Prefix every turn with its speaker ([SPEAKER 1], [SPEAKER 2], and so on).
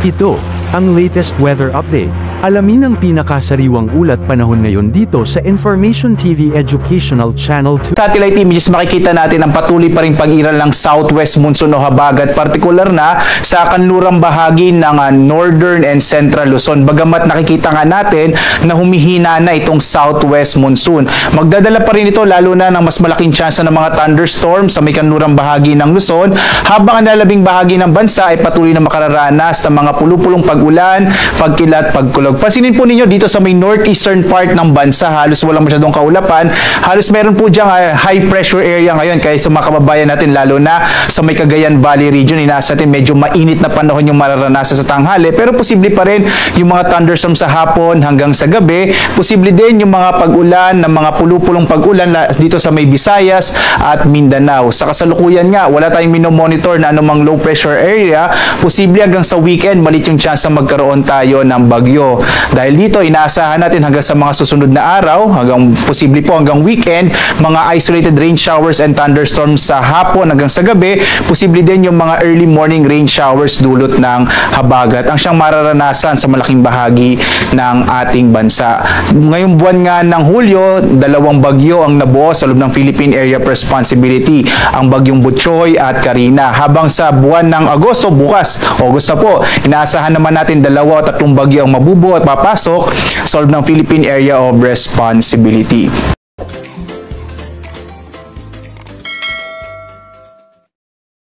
[SPEAKER 1] Ito, ang latest weather update. Alamin ang pinakasariwang ulat panahon ngayon dito sa Information TV Educational Channel 2.
[SPEAKER 2] Satellite images, makikita natin ang patuloy pa ring pag-iral ng southwest monsoon o habagat, partikular na sa kanlurang bahagi ng northern and central Luzon. Bagamat nakikita nga natin na humihina na itong southwest monsoon. Magdadala pa rin ito lalo na ng mas malaking tsansa ng mga thunderstorms sa may kanlurang bahagi ng Luzon, habang ang lalabing bahagi ng bansa ay patuloy na makararanas ng mga pulupulong pag-ulan, pagkilat, pagkulog. Pansinin po ninyo dito sa may northeastern part ng bansa, halos walang masyadong kaulapan. Halos meron po diyang high pressure area ngayon, kaya sa mga kababayan natin lalo na sa may Cagayan Valley region, inaasa natin medyo mainit na panahon yung mararanasan sa tanghali, pero posible pa rin yung mga thunderstorms sa hapon hanggang sa gabi. Posible din yung mga pag-ulan ng mga pulupulong pag-ulan dito sa may Visayas at Mindanao. Sa kasalukuyan nga, wala tayong minomonitor na anumang low pressure area. Posible hanggang sa weekend malit yung chance na magkaroon tayo ng bagyo. Dahil dito, inaasahan natin hanggang sa mga susunod na araw, posible po hanggang weekend, mga isolated rain showers and thunderstorms sa hapon hanggang sa gabi. Posible din yung mga early morning rain showers dulot ng habagat. Ang siyang mararanasan sa malaking bahagi ng ating bansa. Ngayong buwan nga ng Hulyo, dalawang bagyo ang nabuo sa loob ng Philippine Area of Responsibility, ang bagyong Butchoy at Karina. Habang sa buwan ng Agosto, bukas, August na po, inaasahan naman natin 2 o 3 bagyo ang mabubuo at papasok sa loob ng Philippine Area of Responsibility.